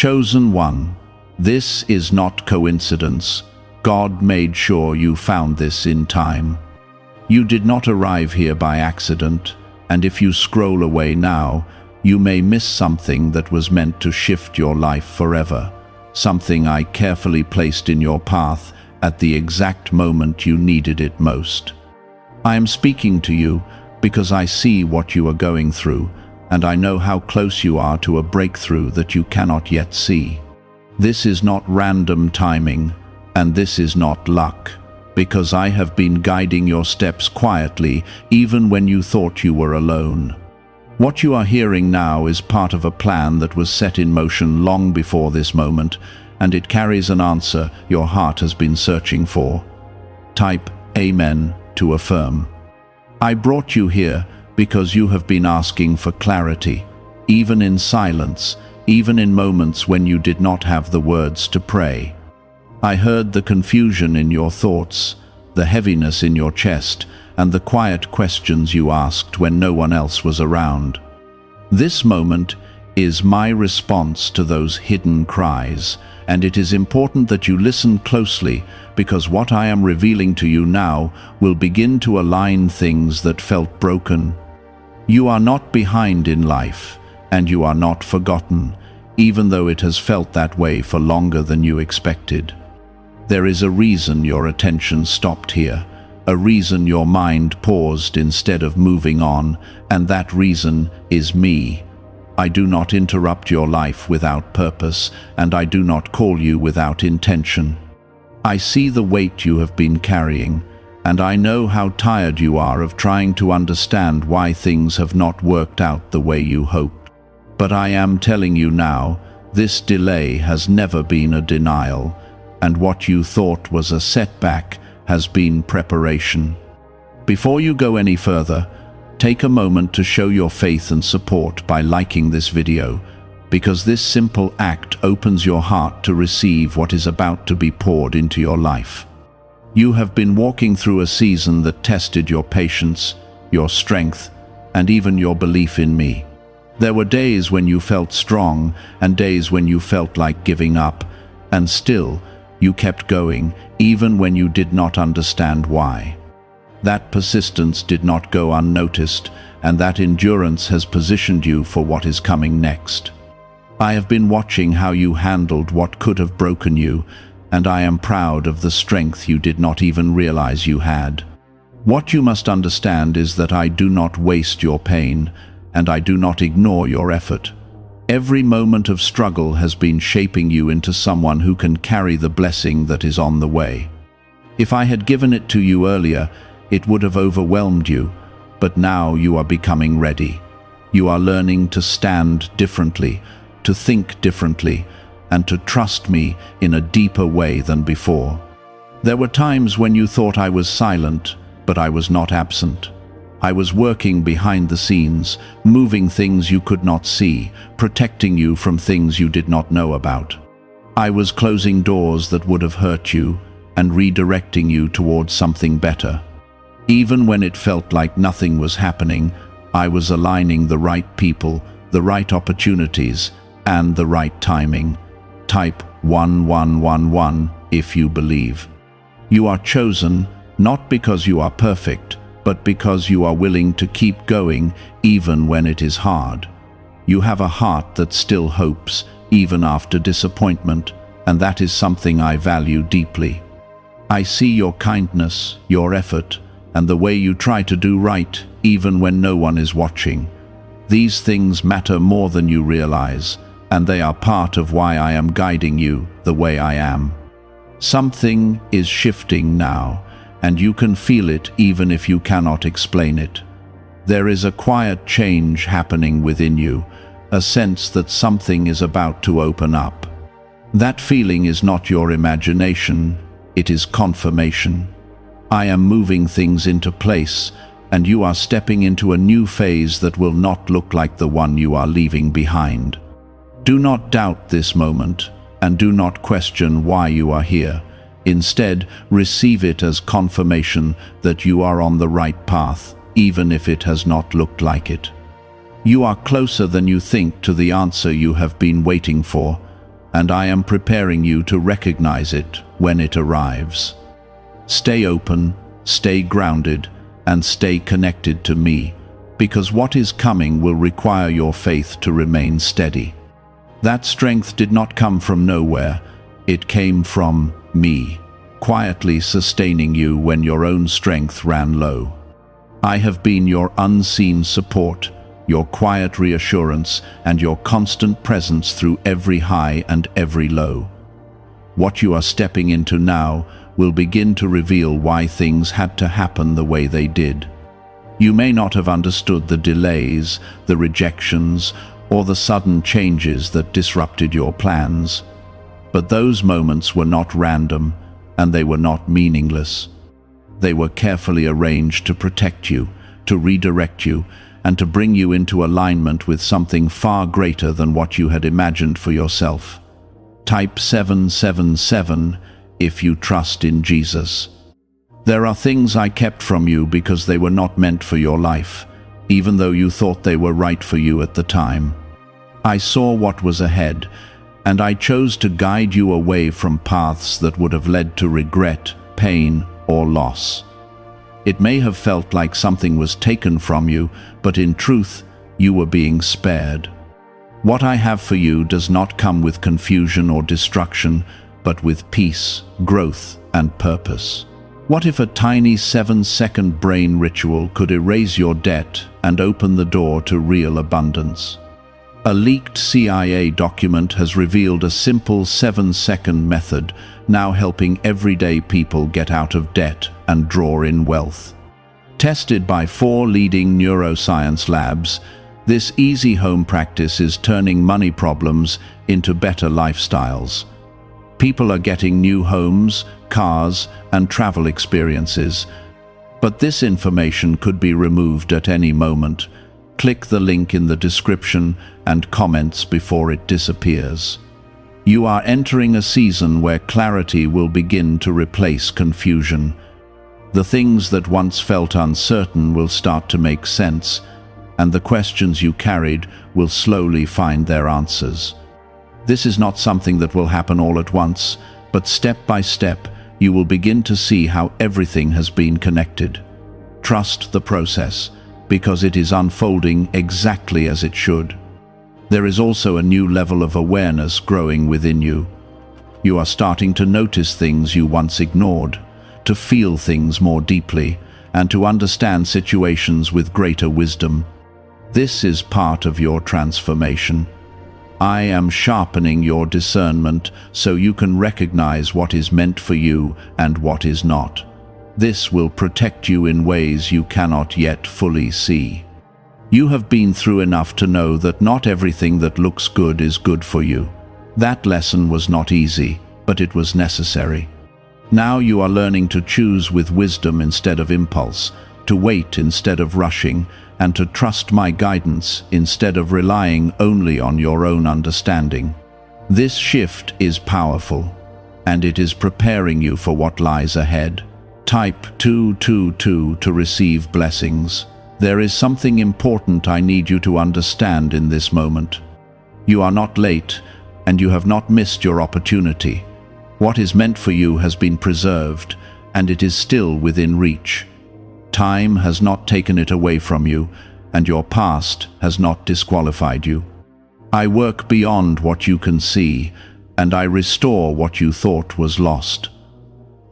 Chosen one, this is not coincidence. God made sure you found this in time. You did not arrive here by accident, and if you scroll away now, you may miss something that was meant to shift your life forever, something I carefully placed in your path at the exact moment you needed it most. I am speaking to you because I see what you are going through, and I know how close you are to a breakthrough that you cannot yet see. This is not random timing, and this is not luck, because I have been guiding your steps quietly, even when you thought you were alone. What you are hearing now is part of a plan that was set in motion long before this moment, and it carries an answer your heart has been searching for. Type Amen to affirm. I brought you here because you have been asking for clarity, even in silence, even in moments when you did not have the words to pray. I heard the confusion in your thoughts, the heaviness in your chest, and the quiet questions you asked when no one else was around. This moment is my response to those hidden cries, and it is important that you listen closely, because what I am revealing to you now will begin to align things that felt broken. You are not behind in life, and you are not forgotten, even though it has felt that way for longer than you expected. There is a reason your attention stopped here, a reason your mind paused instead of moving on, and that reason is me. I do not interrupt your life without purpose, and I do not call you without intention. I see the weight you have been carrying, and I know how tired you are of trying to understand why things have not worked out the way you hoped. But I am telling you now, this delay has never been a denial, and what you thought was a setback has been preparation. Before you go any further, take a moment to show your faith and support by liking this video, because this simple act opens your heart to receive what is about to be poured into your life. You have been walking through a season that tested your patience, your strength, and even your belief in me. There were days when you felt strong and days when you felt like giving up, and still, you kept going, even when you did not understand why. That persistence did not go unnoticed, and that endurance has positioned you for what is coming next. I have been watching how you handled what could have broken you, and I am proud of the strength you did not even realize you had. What you must understand is that I do not waste your pain, and I do not ignore your effort. Every moment of struggle has been shaping you into someone who can carry the blessing that is on the way. If I had given it to you earlier, it would have overwhelmed you, but now you are becoming ready. You are learning to stand differently, to think differently, and to trust me in a deeper way than before. There were times when you thought I was silent, but I was not absent. I was working behind the scenes, moving things you could not see, protecting you from things you did not know about. I was closing doors that would have hurt you and redirecting you towards something better. Even when it felt like nothing was happening, I was aligning the right people, the right opportunities, and the right timing. Type 1111 if you believe. You are chosen not because you are perfect, but because you are willing to keep going even when it is hard. You have a heart that still hopes, even after disappointment, and that is something I value deeply. I see your kindness, your effort, and the way you try to do right, even when no one is watching. These things matter more than you realize, and they are part of why I am guiding you the way I am. Something is shifting now, and you can feel it even if you cannot explain it. There is a quiet change happening within you, a sense that something is about to open up. That feeling is not your imagination, it is confirmation. I am moving things into place, and you are stepping into a new phase that will not look like the one you are leaving behind. Do not doubt this moment, and do not question why you are here. Instead, receive it as confirmation that you are on the right path, even if it has not looked like it. You are closer than you think to the answer you have been waiting for, and I am preparing you to recognize it when it arrives. Stay open, stay grounded, and stay connected to me, because what is coming will require your faith to remain steady. That strength did not come from nowhere, it came from me, quietly sustaining you when your own strength ran low. I have been your unseen support, your quiet reassurance, and your constant presence through every high and every low. What you are stepping into now will begin to reveal why things had to happen the way they did. You may not have understood the delays, the rejections, or the sudden changes that disrupted your plans, but those moments were not random, and they were not meaningless. They were carefully arranged to protect you, to redirect you, and to bring you into alignment with something far greater than what you had imagined for yourself. Type 777 if you trust in Jesus. There are things I kept from you because they were not meant for your life, even though you thought they were right for you at the time. I saw what was ahead, and I chose to guide you away from paths that would have led to regret, pain, or loss. It may have felt like something was taken from you, but in truth, you were being spared. What I have for you does not come with confusion or destruction, but with peace, growth, and purpose. What if a tiny 7-second brain ritual could erase your debt and open the door to real abundance? A leaked CIA document has revealed a simple 7-second method, now helping everyday people get out of debt and draw in wealth. Tested by 4 leading neuroscience labs, this easy home practice is turning money problems into better lifestyles. People are getting new homes, cars, and travel experiences. But this information could be removed at any moment. Click the link in the description and comments before it disappears. You are entering a season where clarity will begin to replace confusion. The things that once felt uncertain will start to make sense, and the questions you carried will slowly find their answers. This is not something that will happen all at once, but step by step, you will begin to see how everything has been connected. Trust the process, because it is unfolding exactly as it should. There is also a new level of awareness growing within you. You are starting to notice things you once ignored, to feel things more deeply, and to understand situations with greater wisdom. This is part of your transformation. I am sharpening your discernment so you can recognize what is meant for you and what is not. This will protect you in ways you cannot yet fully see. You have been through enough to know that not everything that looks good is good for you. That lesson was not easy, but it was necessary. Now you are learning to choose with wisdom instead of impulse, to wait instead of rushing, and to trust my guidance instead of relying only on your own understanding. This shift is powerful, and it is preparing you for what lies ahead. Type 222 to receive blessings. There is something important I need you to understand in this moment. You are not late, and you have not missed your opportunity. What is meant for you has been preserved, and it is still within reach. Time has not taken it away from you, and your past has not disqualified you. I work beyond what you can see, and I restore what you thought was lost.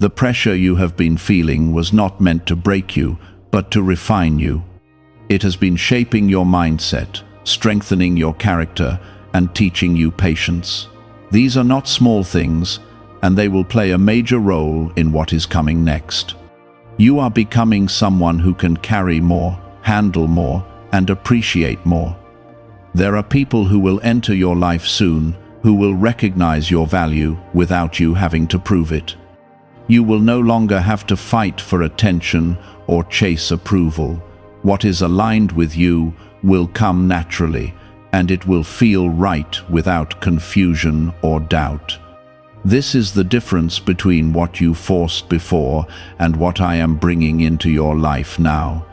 The pressure you have been feeling was not meant to break you, but to refine you. It has been shaping your mindset, strengthening your character, and teaching you patience. These are not small things, and they will play a major role in what is coming next. You are becoming someone who can carry more, handle more, and appreciate more. There are people who will enter your life soon, who will recognize your value without you having to prove it. You will no longer have to fight for attention or chase approval. What is aligned with you will come naturally, and it will feel right without confusion or doubt. This is the difference between what you forced before and what I am bringing into your life now.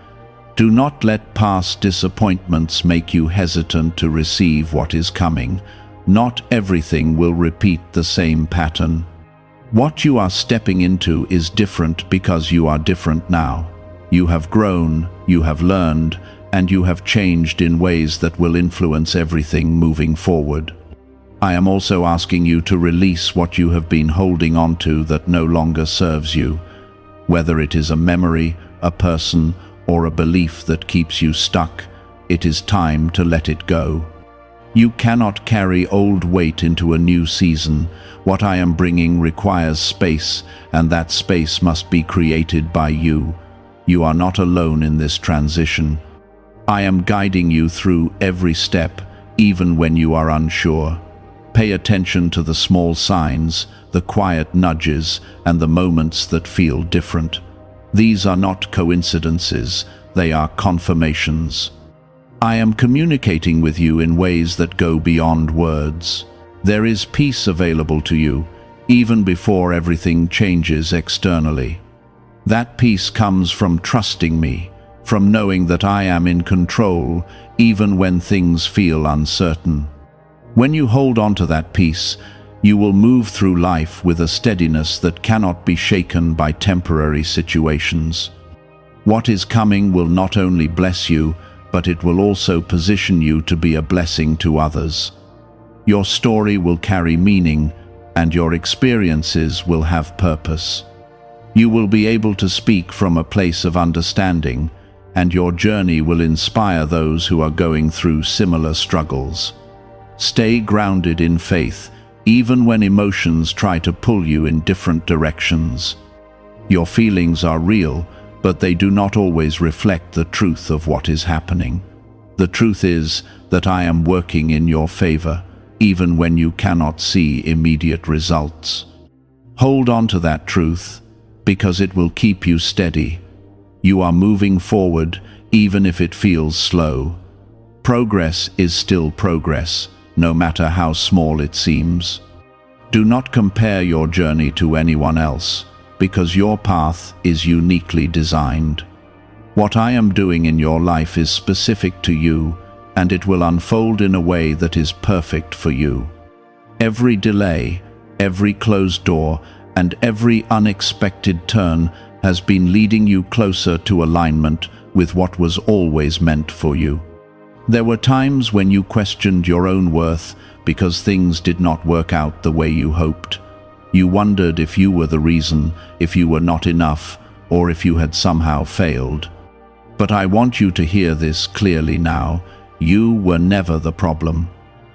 Do not let past disappointments make you hesitant to receive what is coming. Not everything will repeat the same pattern. What you are stepping into is different because you are different now. You have grown, you have learned, and you have changed in ways that will influence everything moving forward. I am also asking you to release what you have been holding onto that no longer serves you, whether it is a memory, a person, or a belief that keeps you stuck. It is time to let it go. You cannot carry old weight into a new season. What I am bringing requires space, and that space must be created by you. You are not alone in this transition. I am guiding you through every step, even when you are unsure. Pay attention to the small signs, the quiet nudges, and the moments that feel different. These are not coincidences, they are confirmations. I am communicating with you in ways that go beyond words. There is peace available to you, even before everything changes externally. That peace comes from trusting me, from knowing that I am in control, even when things feel uncertain. When you hold on to that peace, you will move through life with a steadiness that cannot be shaken by temporary situations. What is coming will not only bless you, but it will also position you to be a blessing to others. Your story will carry meaning, and your experiences will have purpose. You will be able to speak from a place of understanding, and your journey will inspire those who are going through similar struggles. Stay grounded in faith, even when emotions try to pull you in different directions. Your feelings are real, but they do not always reflect the truth of what is happening. The truth is that I am working in your favor, even when you cannot see immediate results. Hold on to that truth, because it will keep you steady. You are moving forward, even if it feels slow. Progress is still progress, no matter how small it seems. Do not compare your journey to anyone else, because your path is uniquely designed. What I am doing in your life is specific to you, and it will unfold in a way that is perfect for you. Every delay, every closed door, and every unexpected turn has been leading you closer to alignment with what was always meant for you. There were times when you questioned your own worth because things did not work out the way you hoped. You wondered if you were the reason, if you were not enough, or if you had somehow failed. But I want you to hear this clearly now. You were never the problem.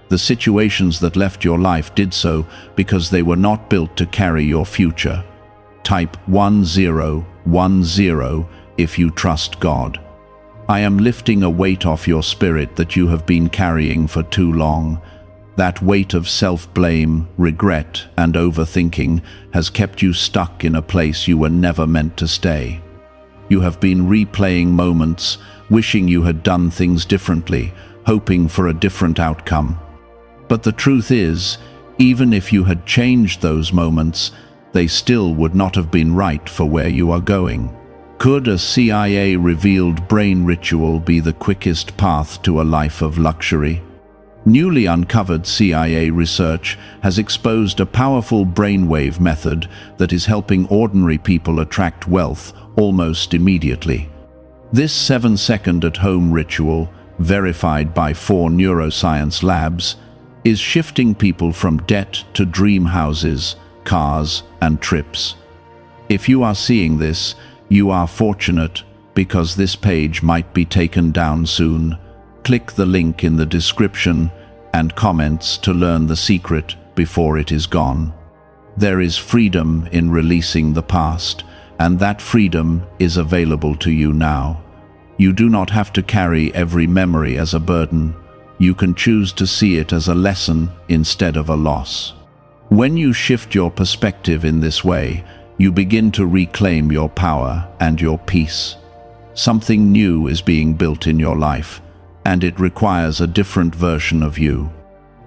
The situations that left your life did so because they were not built to carry your future. Type 1010 if you trust God. I am lifting a weight off your spirit that you have been carrying for too long. That weight of self-blame, regret, and overthinking has kept you stuck in a place you were never meant to stay. You have been replaying moments, wishing you had done things differently, hoping for a different outcome. But the truth is, even if you had changed those moments, they still would not have been right for where you are going. Could a CIA-revealed brain ritual be the quickest path to a life of luxury? Newly uncovered CIA research has exposed a powerful brainwave method that is helping ordinary people attract wealth almost immediately. This 7-second at-home ritual, verified by 4 neuroscience labs, is shifting people from debt to dream houses, cars, and trips. If you are seeing this, you are fortunate, because this page might be taken down soon. Click the link in the description and comments to learn the secret before it is gone. There is freedom in releasing the past, and that freedom is available to you now. You do not have to carry every memory as a burden. You can choose to see it as a lesson instead of a loss. When you shift your perspective in this way, you begin to reclaim your power and your peace. Something new is being built in your life, and it requires a different version of you.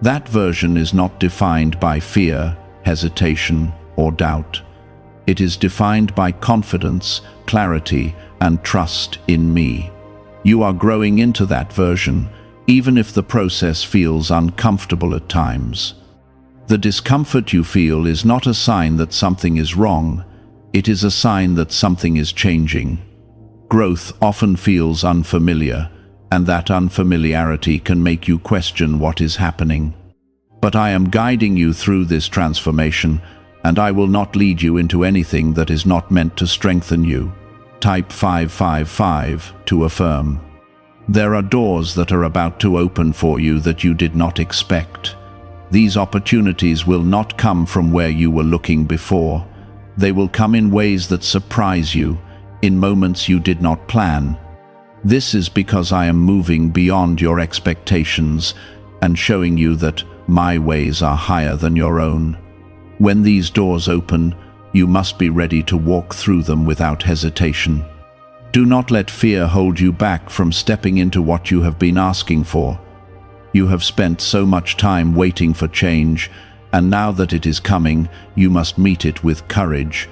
That version is not defined by fear, hesitation, or doubt. It is defined by confidence, clarity, and trust in me. You are growing into that version, even if the process feels uncomfortable at times. The discomfort you feel is not a sign that something is wrong, it is a sign that something is changing. Growth often feels unfamiliar, and that unfamiliarity can make you question what is happening. But I am guiding you through this transformation, and I will not lead you into anything that is not meant to strengthen you. Type 555 to affirm. There are doors that are about to open for you that you did not expect. These opportunities will not come from where you were looking before. They will come in ways that surprise you, in moments you did not plan. This is because I am moving beyond your expectations and showing you that my ways are higher than your own. When these doors open, you must be ready to walk through them without hesitation. Do not let fear hold you back from stepping into what you have been asking for. You have spent so much time waiting for change, and now that it is coming, you must meet it with courage.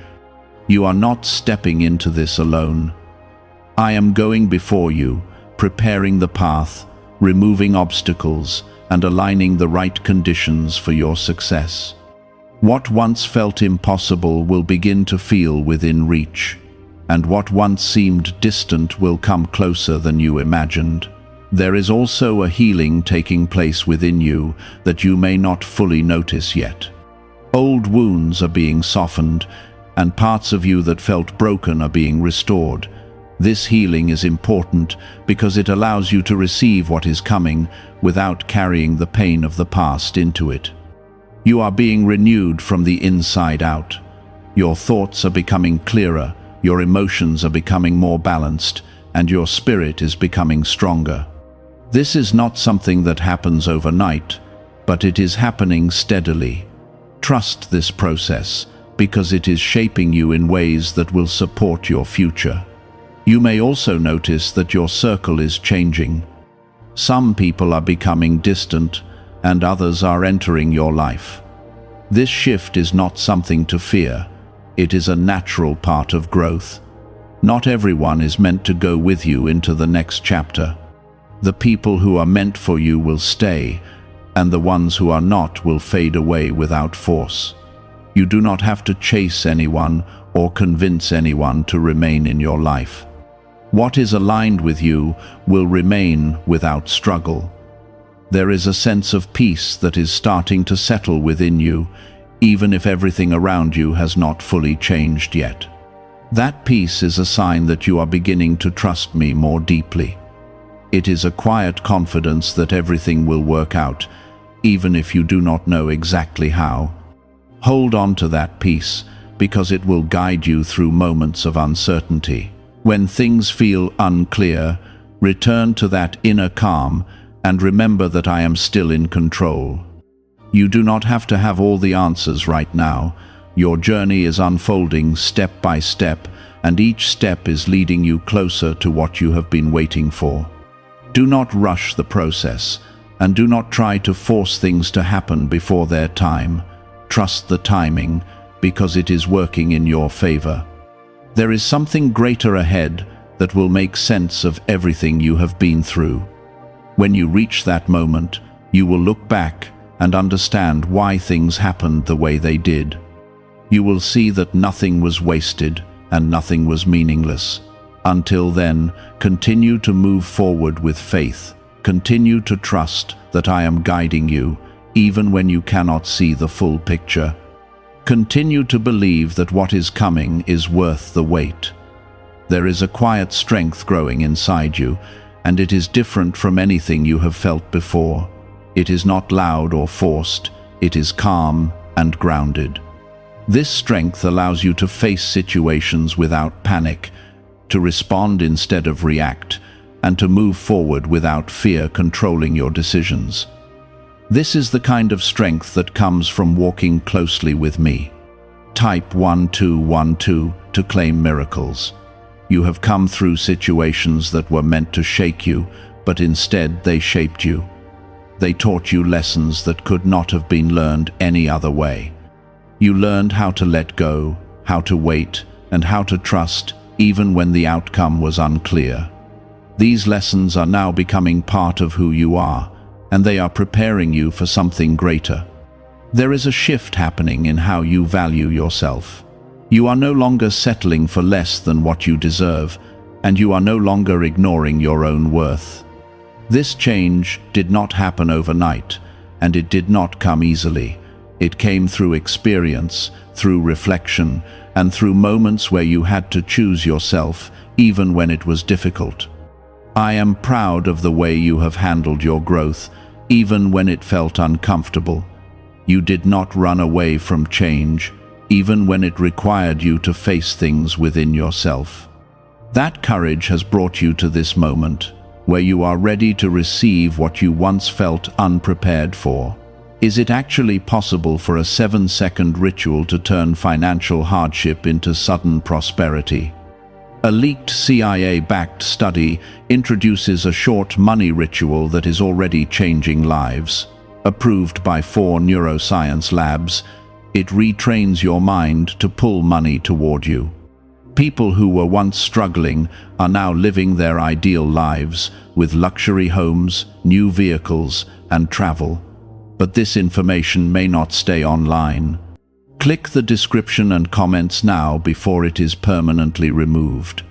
You are not stepping into this alone. I am going before you, preparing the path, removing obstacles, and aligning the right conditions for your success. What once felt impossible will begin to feel within reach, and what once seemed distant will come closer than you imagined. There is also a healing taking place within you that you may not fully notice yet. Old wounds are being softened, and parts of you that felt broken are being restored. This healing is important because it allows you to receive what is coming without carrying the pain of the past into it. You are being renewed from the inside out. Your thoughts are becoming clearer, your emotions are becoming more balanced, and your spirit is becoming stronger. This is not something that happens overnight, but it is happening steadily. Trust this process, because it is shaping you in ways that will support your future. You may also notice that your circle is changing. Some people are becoming distant, and others are entering your life. This shift is not something to fear. It is a natural part of growth. Not everyone is meant to go with you into the next chapter. The people who are meant for you will stay, and the ones who are not will fade away without force. You do not have to chase anyone or convince anyone to remain in your life. What is aligned with you will remain without struggle. There is a sense of peace that is starting to settle within you, even if everything around you has not fully changed yet. That peace is a sign that you are beginning to trust me more deeply. It is a quiet confidence that everything will work out, even if you do not know exactly how. Hold on to that peace, because it will guide you through moments of uncertainty. When things feel unclear, return to that inner calm and remember that I am still in control. You do not have to have all the answers right now. Your journey is unfolding step by step, and each step is leading you closer to what you have been waiting for. Do not rush the process, and do not try to force things to happen before their time. Trust the timing, because it is working in your favor. There is something greater ahead that will make sense of everything you have been through. When you reach that moment, you will look back and understand why things happened the way they did. You will see that nothing was wasted and nothing was meaningless. Until then, continue to move forward with faith. Continue to trust that I am guiding you, even when you cannot see the full picture. Continue to believe that what is coming is worth the wait. There is a quiet strength growing inside you, and it is different from anything you have felt before. It is not loud or forced, it is calm and grounded. This strength allows you to face situations without panic, to respond instead of react, and to move forward without fear controlling your decisions. This is the kind of strength that comes from walking closely with me. Type 1212 to claim miracles. You have come through situations that were meant to shake you, but instead they shaped you. They taught you lessons that could not have been learned any other way. You learned how to let go, how to wait, and how to trust, even when the outcome was unclear. These lessons are now becoming part of who you are, and they are preparing you for something greater. There is a shift happening in how you value yourself. You are no longer settling for less than what you deserve, and you are no longer ignoring your own worth. This change did not happen overnight, and it did not come easily. It came through experience, through reflection, and through moments where you had to choose yourself, even when it was difficult. I am proud of the way you have handled your growth, even when it felt uncomfortable. You did not run away from change, even when it required you to face things within yourself. That courage has brought you to this moment, where you are ready to receive what you once felt unprepared for. Is it actually possible for a 7-second ritual to turn financial hardship into sudden prosperity? A leaked CIA-backed study introduces a short money ritual that is already changing lives. Approved by 4 neuroscience labs, it retrains your mind to pull money toward you. People who were once struggling are now living their ideal lives with luxury homes, new vehicles, and travel. But this information may not stay online. Click the description and comments now before it is permanently removed.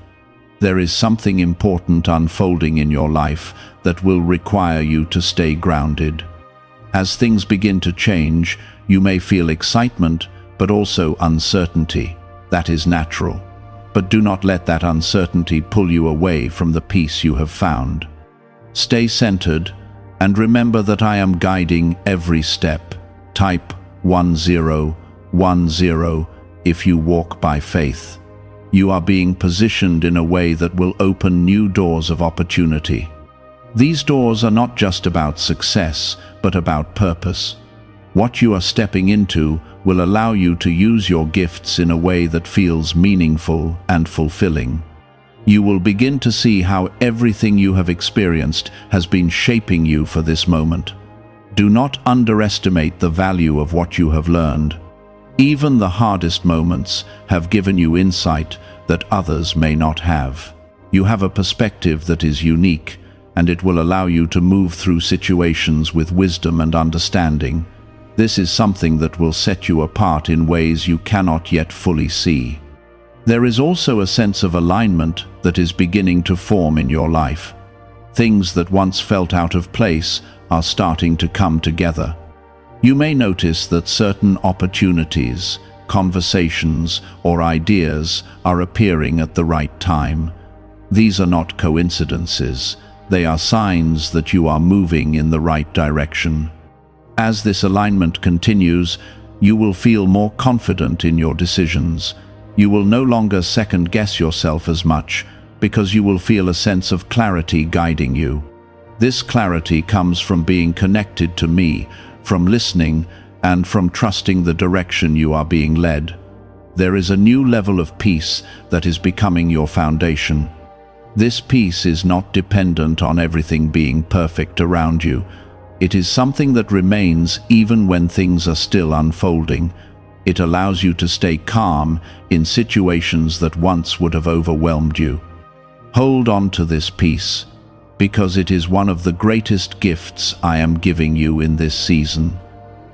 There is something important unfolding in your life that will require you to stay grounded. As things begin to change, you may feel excitement, but also uncertainty. That is natural. But do not let that uncertainty pull you away from the peace you have found. Stay centered, and remember that I am guiding every step. Type 1010 if you walk by faith. You are being positioned in a way that will open new doors of opportunity. These doors are not just about success, but about purpose. What you are stepping into will allow you to use your gifts in a way that feels meaningful and fulfilling. You will begin to see how everything you have experienced has been shaping you for this moment. Do not underestimate the value of what you have learned. Even the hardest moments have given you insight that others may not have. You have a perspective that is unique, and it will allow you to move through situations with wisdom and understanding. This is something that will set you apart in ways you cannot yet fully see. There is also a sense of alignment that is beginning to form in your life. Things that once felt out of place are starting to come together. You may notice that certain opportunities, conversations, or ideas are appearing at the right time. These are not coincidences. They are signs that you are moving in the right direction. As this alignment continues, you will feel more confident in your decisions. You will no longer second-guess yourself as much, because you will feel a sense of clarity guiding you. This clarity comes from being connected to me, from listening, and from trusting the direction you are being led. There is a new level of peace that is becoming your foundation. This peace is not dependent on everything being perfect around you. It is something that remains even when things are still unfolding. It allows you to stay calm in situations that once would have overwhelmed you. Hold on to this peace, because it is one of the greatest gifts I am giving you in this season.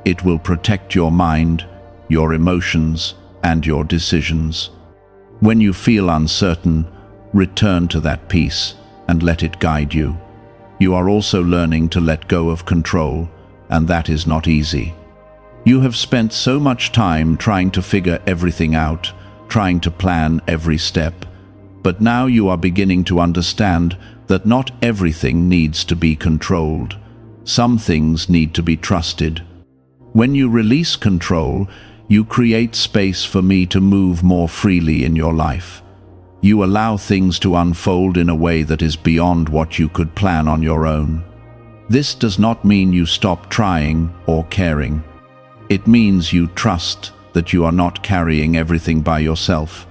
It will protect your mind, your emotions, and your decisions. When you feel uncertain, return to that peace and let it guide you. You are also learning to let go of control, and that is not easy. You have spent so much time trying to figure everything out, trying to plan every step, but now you are beginning to understand that not everything needs to be controlled. Some things need to be trusted. When you release control, you create space for me to move more freely in your life. You allow things to unfold in a way that is beyond what you could plan on your own. This does not mean you stop trying or caring. It means you trust that you are not carrying everything by yourself.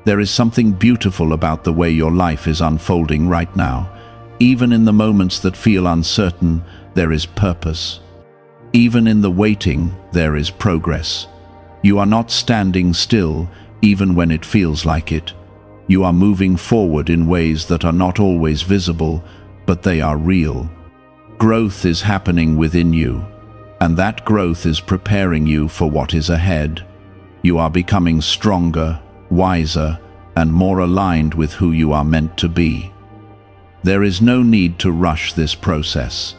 There is something beautiful about the way your life is unfolding right now. Even in the moments that feel uncertain, there is purpose. Even in the waiting, there is progress. You are not standing still, even when it feels like it. You are moving forward in ways that are not always visible, but they are real. Growth is happening within you, and that growth is preparing you for what is ahead. You are becoming stronger, wiser, and more aligned with who you are meant to be. There is no need to rush this process.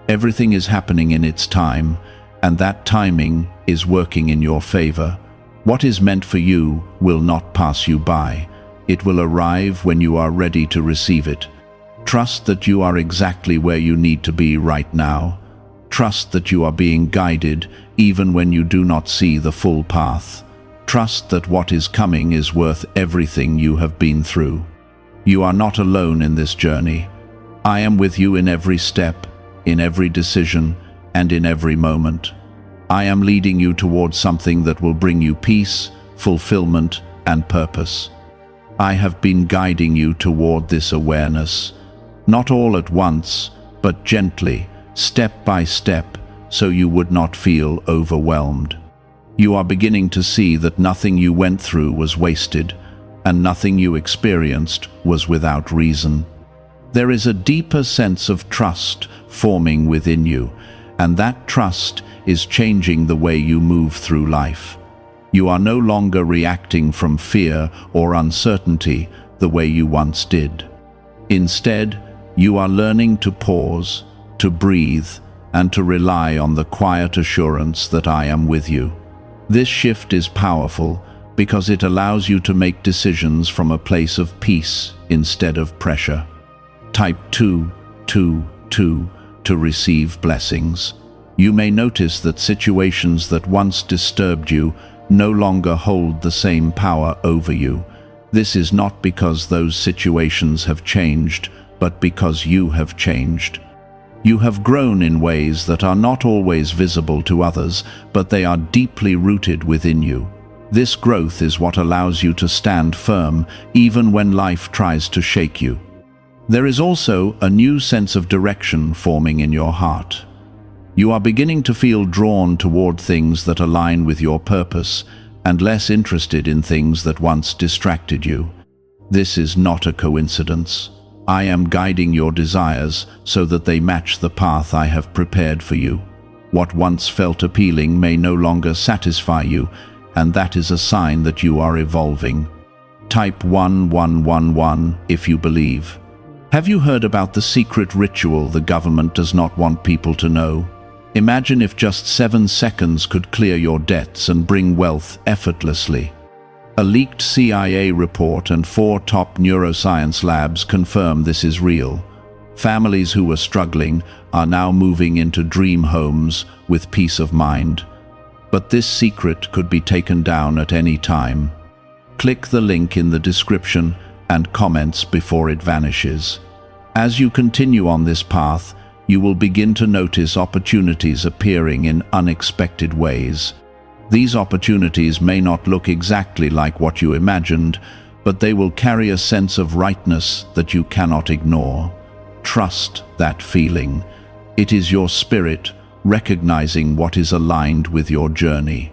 Everything is happening in its time, and that timing is working in your favor. What is meant for you will not pass you by. It will arrive when you are ready to receive it. Trust that you are exactly where you need to be right now. Trust that you are being guided even when you do not see the full path. Trust that what is coming is worth everything you have been through. You are not alone in this journey. I am with you in every step, in every decision, and in every moment. I am leading you towards something that will bring you peace, fulfillment, and purpose. I have been guiding you toward this awareness, not all at once, but gently, step by step, so you would not feel overwhelmed. You are beginning to see that nothing you went through was wasted, and nothing you experienced was without reason. There is a deeper sense of trust forming within you, and that trust is changing the way you move through life. You are no longer reacting from fear or uncertainty the way you once did. Instead, you are learning to pause, to breathe, and to rely on the quiet assurance that I am with you. This shift is powerful because it allows you to make decisions from a place of peace instead of pressure. Type 222 to receive blessings. You may notice that situations that once disturbed you no longer hold the same power over you. This is not because those situations have changed, but because you have changed. You have grown in ways that are not always visible to others, but they are deeply rooted within you. This growth is what allows you to stand firm even when life tries to shake you. There is also a new sense of direction forming in your heart. You are beginning to feel drawn toward things that align with your purpose and less interested in things that once distracted you. This is not a coincidence. I am guiding your desires so that they match the path I have prepared for you. What once felt appealing may no longer satisfy you, and that is a sign that you are evolving. Type 1111 if you believe. Have you heard about the secret ritual the government does not want people to know? Imagine if just 7 seconds could clear your debts and bring wealth effortlessly. A leaked CIA report and 4 top neuroscience labs confirm this is real. Families who were struggling are now moving into dream homes with peace of mind. But this secret could be taken down at any time. Click the link in the description and comments before it vanishes. As you continue on this path, you will begin to notice opportunities appearing in unexpected ways. These opportunities may not look exactly like what you imagined, but they will carry a sense of rightness that you cannot ignore. Trust that feeling. It is your spirit recognizing what is aligned with your journey.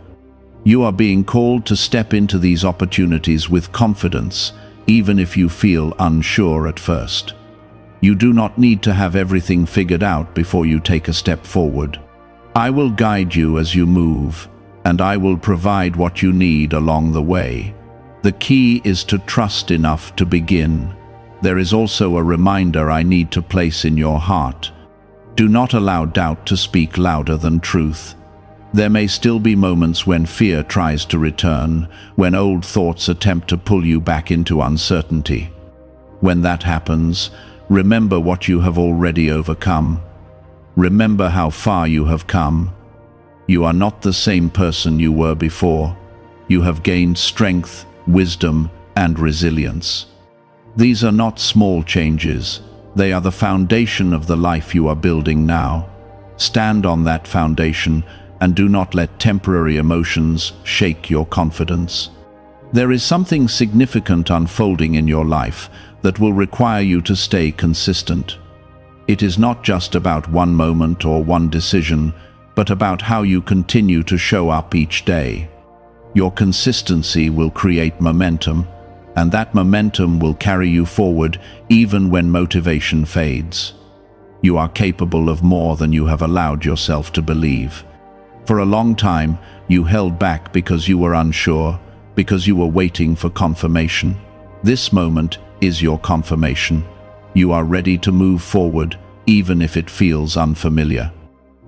You are being called to step into these opportunities with confidence, even if you feel unsure at first. You do not need to have everything figured out before you take a step forward. I will guide you as you move, and I will provide what you need along the way. The key is to trust enough to begin. There is also a reminder I need to place in your heart. Do not allow doubt to speak louder than truth. There may still be moments when fear tries to return, when old thoughts attempt to pull you back into uncertainty. When that happens, remember what you have already overcome. Remember how far you have come. You are not the same person you were before. You have gained strength, wisdom, and resilience. These are not small changes. They are the foundation of the life you are building now. Stand on that foundation and do not let temporary emotions shake your confidence. There is something significant unfolding in your life that will require you to stay consistent. It is not just about one moment or one decision, but about how you continue to show up each day. Your consistency will create momentum, and that momentum will carry you forward even when motivation fades. You are capable of more than you have allowed yourself to believe. For a long time, you held back because you were unsure, because you were waiting for confirmation. This moment is your confirmation. You are ready to move forward, even if it feels unfamiliar.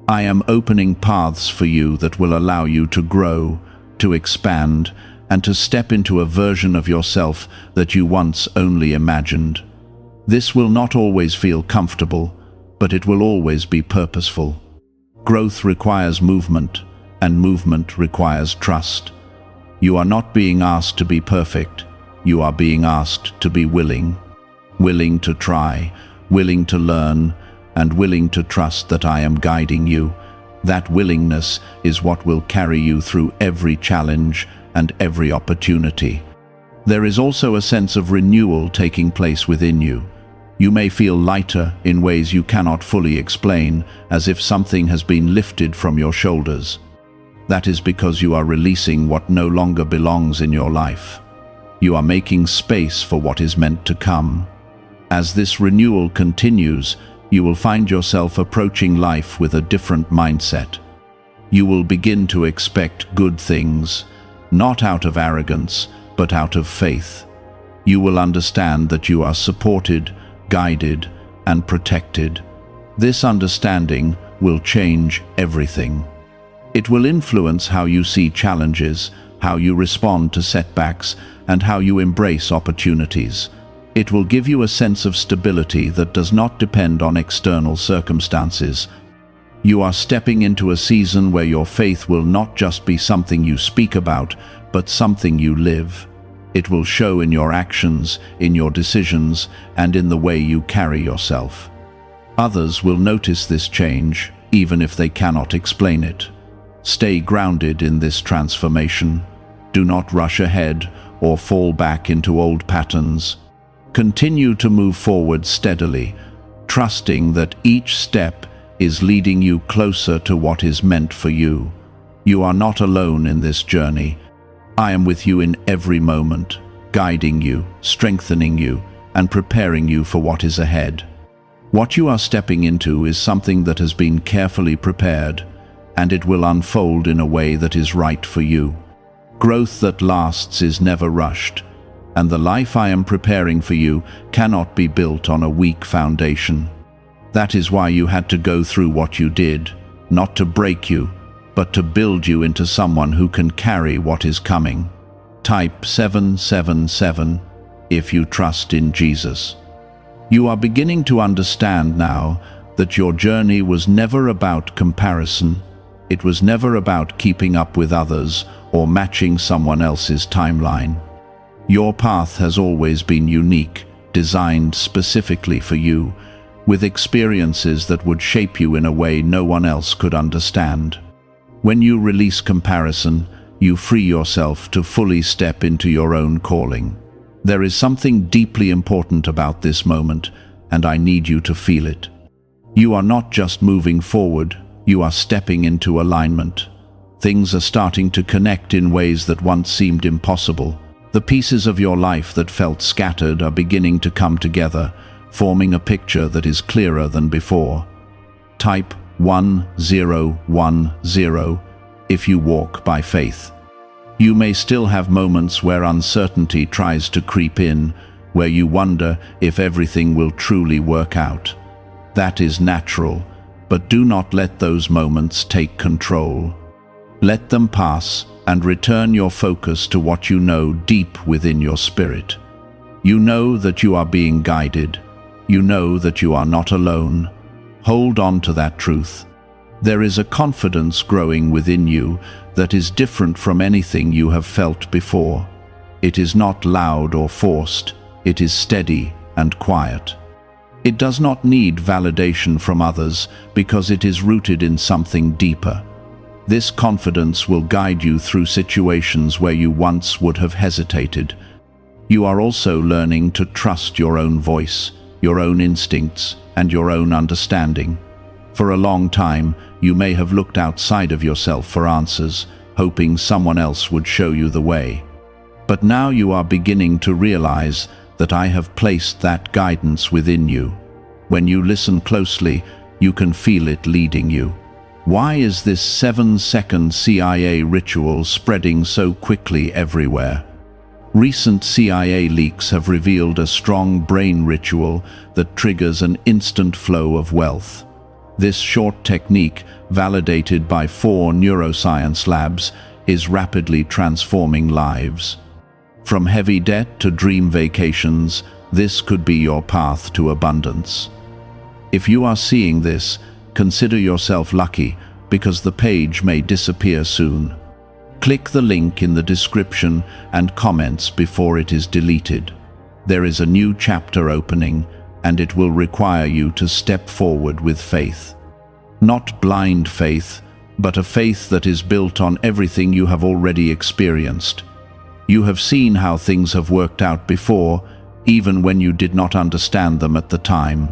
I am opening paths for you that will allow you to grow, to expand, and to step into a version of yourself that you once only imagined. This will not always feel comfortable, but it will always be purposeful. Growth requires movement, and movement requires trust. You are not being asked to be perfect. You are being asked to be willing. Willing to try, willing to learn, and willing to trust that I am guiding you. That willingness is what will carry you through every challenge and every opportunity. There is also a sense of renewal taking place within you. You may feel lighter in ways you cannot fully explain, as if something has been lifted from your shoulders. That is because you are releasing what no longer belongs in your life. You are making space for what is meant to come. As this renewal continues, you will find yourself approaching life with a different mindset. You will begin to expect good things, not out of arrogance, but out of faith. You will understand that you are supported, guided, and protected. This understanding will change everything. It will influence how you see challenges, how you respond to setbacks, and how you embrace opportunities. It will give you a sense of stability that does not depend on external circumstances. You are stepping into a season where your faith will not just be something you speak about, but something you live. It will show in your actions, in your decisions, and in the way you carry yourself. Others will notice this change, even if they cannot explain it. Stay grounded in this transformation. Do not rush ahead or fall back into old patterns. Continue to move forward steadily, trusting that each step is leading you closer to what is meant for you. You are not alone in this journey. I am with you in every moment, guiding you, strengthening you, and preparing you for what is ahead. What you are stepping into is something that has been carefully prepared, and it will unfold in a way that is right for you. Growth that lasts is never rushed, and the life I am preparing for you cannot be built on a weak foundation. That is why you had to go through what you did, not to break you, but to build you into someone who can carry what is coming. Type 777 if you trust in Jesus. You are beginning to understand now that your journey was never about comparison. It was never about keeping up with others or matching someone else's timeline. Your path has always been unique, designed specifically for you, with experiences that would shape you in a way no one else could understand. When you release comparison, you free yourself to fully step into your own calling. There is something deeply important about this moment, and I need you to feel it. You are not just moving forward, you are stepping into alignment. Things are starting to connect in ways that once seemed impossible. The pieces of your life that felt scattered are beginning to come together, forming a picture that is clearer than before. Type 1010 if you walk by faith. You may still have moments where uncertainty tries to creep in, where you wonder if everything will truly work out. That is natural, but do not let those moments take control. Let them pass and return your focus to what you know deep within your spirit. You know that you are being guided. You know that you are not alone. Hold on to that truth. There is a confidence growing within you that is different from anything you have felt before. It is not loud or forced. It is steady and quiet. It does not need validation from others because it is rooted in something deeper. This confidence will guide you through situations where you once would have hesitated. You are also learning to trust your own voice, your own instincts, and your own understanding. For a long time, you may have looked outside of yourself for answers, hoping someone else would show you the way. But now you are beginning to realize that I have placed that guidance within you. When you listen closely, you can feel it leading you. Why is this 7-second CIA ritual spreading so quickly everywhere? Recent CIA leaks have revealed a strong brain ritual that triggers an instant flow of wealth. This short technique, validated by 4 neuroscience labs, is rapidly transforming lives. From heavy debt to dream vacations, this could be your path to abundance. If you are seeing this, consider yourself lucky, because the page may disappear soon. Click the link in the description and comments before it is deleted. There is a new chapter opening, and it will require you to step forward with faith. Not blind faith, but a faith that is built on everything you have already experienced. You have seen how things have worked out before, even when you did not understand them at the time.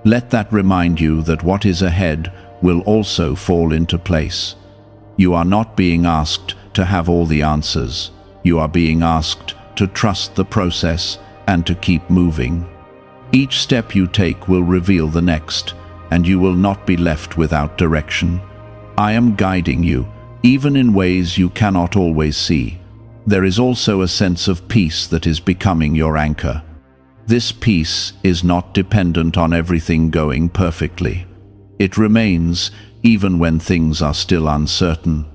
Let that remind you that what is ahead will also fall into place. You are not being asked to have all the answers. You are being asked to trust the process and to keep moving. Each step you take will reveal the next, and you will not be left without direction. I am guiding you, even in ways you cannot always see. There is also a sense of peace that is becoming your anchor. This peace is not dependent on everything going perfectly. It remains even when things are still uncertain.